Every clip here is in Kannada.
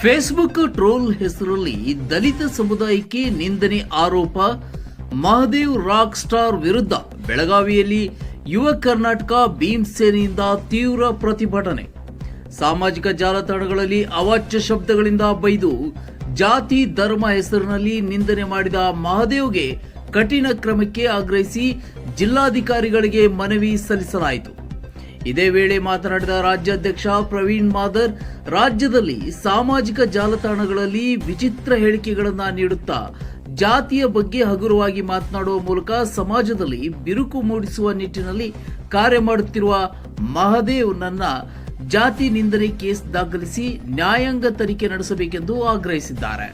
ಫೇಸ್ಬುಕ್ ಟ್ರೋಲ್ ಹೆಸರಲ್ಲಿ ದಲಿತ ಸಮುದಾಯಕ್ಕೆ ನಿಂದನೆ ಆರೋಪ. ಮಹದೇವ್ ರಾಕ್ ಸ್ಟಾರ್ ವಿರುದ್ಧ ಬೆಳಗಾವಿಯಲ್ಲಿ ಯುವ ಕರ್ನಾಟಕ ಭೀಮಸೇನೆಯಿಂದ ತೀವ್ರ ಪ್ರತಿಭಟನೆ. ಸಾಮಾಜಿಕ ಜಾಲತಾಣಗಳಲ್ಲಿ ಅವಾಚ್ಯ ಶಬ್ದಗಳಿಂದ ಬೈದು ಜಾತಿ ಧರ್ಮ ಹೆಸರಿನಲ್ಲಿ ನಿಂದನೆ ಮಾಡಿದ ಮಹದೇವ್ಗೆ ಕಠಿಣ ಕ್ರಮಕ್ಕೆ ಆಗ್ರಹಿಸಿ ಜಿಲ್ಲಾಧಿಕಾರಿಗಳಿಗೆ ಮನವಿ ಸಲ್ಲಿಸಲಾಯಿತು. ಇದೇ ವೇಳೆ ಮಾತನಾಡಿದ ರಾಜ್ಯಾಧ್ಯಕ್ಷ ಪ್ರವೀಣ್ ಮಾದರ್, ರಾಜ್ಯದಲ್ಲಿ ಸಾಮಾಜಿಕ ಜಾಲತಾಣಗಳಲ್ಲಿ ವಿಚಿತ್ರ ಹೇಳಿಕೆಗಳನ್ನು ನೀಡುತ್ತಾ ಜಾತಿಯ ಬಗ್ಗೆ ಹಗುರವಾಗಿ ಮಾತನಾಡುವ ಮೂಲಕ ಸಮಾಜದಲ್ಲಿ ಬಿರುಕು ಮೂಡಿಸುವ ನಿಟ್ಟಿನಲ್ಲಿ ಕಾರ್ಯ ಮಾಡುತ್ತಿರುವ ಮಹದೇವ್ ನನ್ನ ಜಾತಿ ನಿಂದನೆ ಕೇಸ್ ದಾಖಲಿಸಿ ನ್ಯಾಯಾಂಗ ತನಿಖೆ ನಡೆಸಬೇಕೆಂದು ಆಗ್ರಹಿಸಿದ್ದಾರೆ.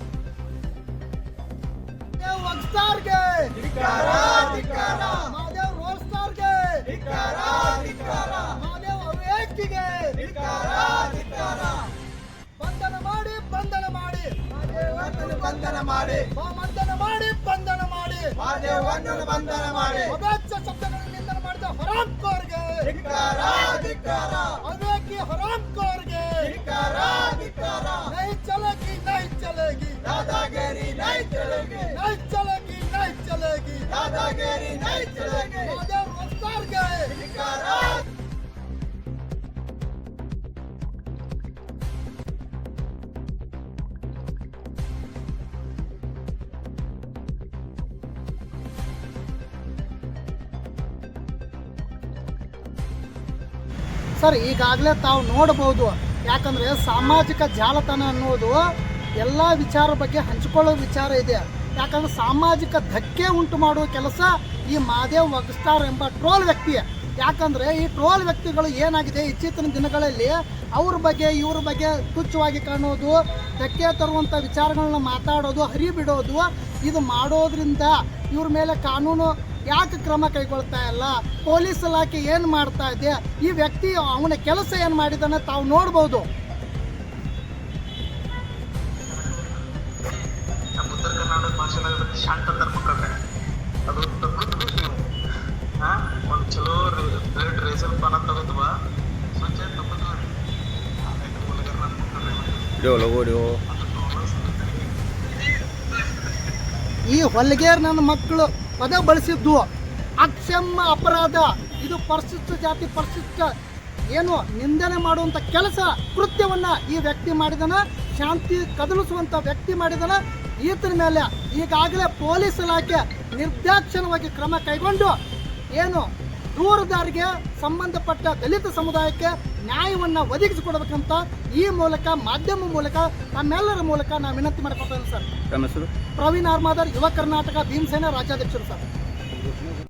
ಬಂಧನ ಮಾಡಿ ಅವಾಚ್ಯ ಶಬ್ದಗಳನ್ನು ನಿಂದನೆ ಮಾಡಿದ ಹರಾಮ್ಖೋರ್ಗೆ ಅವೇಕಿ ಹರಾಮ್ಖೋರ್ಗೆ ನೈ ಚಲೇಗಿ ನೈ ಚಲೇಗಿ ದಾದಾಗಿರಿ ನೈ ಚಲೇಗಿ ನೈ ಚಲೇಗಿ ನೈ ಚಲೇಗಿ ದಾದಾಗಿರಿ ನೈ ಚಲೇಗಿ ಮಹದೇವ್ ರಾಕ್ಸ್ಟಾರ್ಗೆ ಸರ್, ಈಗಾಗಲೇ ತಾವು ನೋಡಬಹುದು. ಯಾಕಂದರೆ ಸಾಮಾಜಿಕ ಜಾಲತಾಣ ಅನ್ನೋದು ಎಲ್ಲ ವಿಚಾರ ಬಗ್ಗೆ ಹಂಚಿಕೊಳ್ಳೋ ವಿಚಾರ ಇದೆ. ಯಾಕಂದರೆ ಸಾಮಾಜಿಕ ಧಕ್ಕೆ ಉಂಟು ಮಾಡುವ ಕೆಲಸ ಈ ಮಹದೇವ್ ರಾಕ್ಸ್ಟಾರ್ ಎಂಬ ಟ್ರೋಲ್ ವ್ಯಕ್ತಿ. ಯಾಕಂದರೆ ಈ ಟ್ರೋಲ್ ವ್ಯಕ್ತಿಗಳು ಏನಾಗಿದೆ, ಇತ್ತೀಚಿನ ದಿನಗಳಲ್ಲಿ ಅವ್ರ ಬಗ್ಗೆ ಇವ್ರ ಬಗ್ಗೆ ತುಚ್ಛವಾಗಿ ಕಾಣೋದು, ಧಕ್ಕೆ ತರುವಂಥ ವಿಚಾರಗಳನ್ನ ಮಾತಾಡೋದು, ಹರಿಬಿಡೋದು, ಇದು ಮಾಡೋದ್ರಿಂದ ಇವ್ರ ಮೇಲೆ ಕಾನೂನು ಯಾಕೆ ಕ್ರಮ ಕೈಗೊಳ್ತಾ ಇಲ್ಲ, ಪೊಲೀಸ್ ಇಲಾಖೆ ಏನು ಮಾಡ್ತಾ ಇದೆ, ಈ ವ್ಯಕ್ತಿ ಅವನ ಕೆಲಸ ಏನು ಮಾಡಿದ್ದಾನೆ ತಾವು ನೋಡ್ಬೋದು. ಉತ್ತರ ಕರ್ನಾಟಕ ಭಾಷೆದಾಗ ಶಾಂತ ಧರ್ಮಕ್ಕೆ ಅದು ಒಂದು ಚಲೋ ಬ್ಲಡ್ ರೇಸಲ್ ಪಾನ ತಗೋತವ ಸ್ವಚ್ಛ ಈ ಹೊಲಿಗೆರ್ ನನ್ನ ಮಕ್ಕಳು ಪದ ಬಳಸಿದ್ದು ಅಕ್ಷಮ್ಯ ಅಪರಾಧ. ಇದು ಪರಿಶಿಷ್ಟ ಜಾತಿ ಪರಿಶಿಷ್ಟ ಏನು ನಿಂದನೆ ಮಾಡುವಂಥ ಕೆಲಸ ಕೃತ್ಯವನ್ನ ಈ ವ್ಯಕ್ತಿ ಮಾಡಿದನ, ಶಾಂತಿ ಕದಲಿಸುವಂಥ ವ್ಯಕ್ತಿ ಮಾಡಿದನ. ಈತನ ಮೇಲೆ ಈಗಾಗಲೇ ಪೊಲೀಸ್ ಇಲಾಖೆ ನಿರ್ದಾಕ್ಷಿಣ್ಯವಾಗಿ ಕ್ರಮ ಕೈಗೊಂಡು ಏನು ದೂರುದಾರಿಗೆ ಸಂಬಂಧಪಟ್ಟ ದಲಿತ ಸಮುದಾಯಕ್ಕೆ ನ್ಯಾಯವನ್ನು ಒದಗಿಸಿಕೊಡಬೇಕಂತ ಈ ಮೂಲಕ ಮಾಧ್ಯಮ ಮೂಲಕ ನಮ್ಮೆಲ್ಲರ ಮೂಲಕ ನಾವು ವಿನಂತಿ ಮಾಡಿಕೊಳ್ತೇವೆ ಸರ್. ನಮ್ಮ ಹೆಸರು ಪ್ರವೀಣ್ ಆರ್ ಮಾದರ್, ಯುವ ಕರ್ನಾಟಕ ಭೀಮಸೇನೆ ರಾಜ್ಯಾಧ್ಯಕ್ಷರು ಸರ್.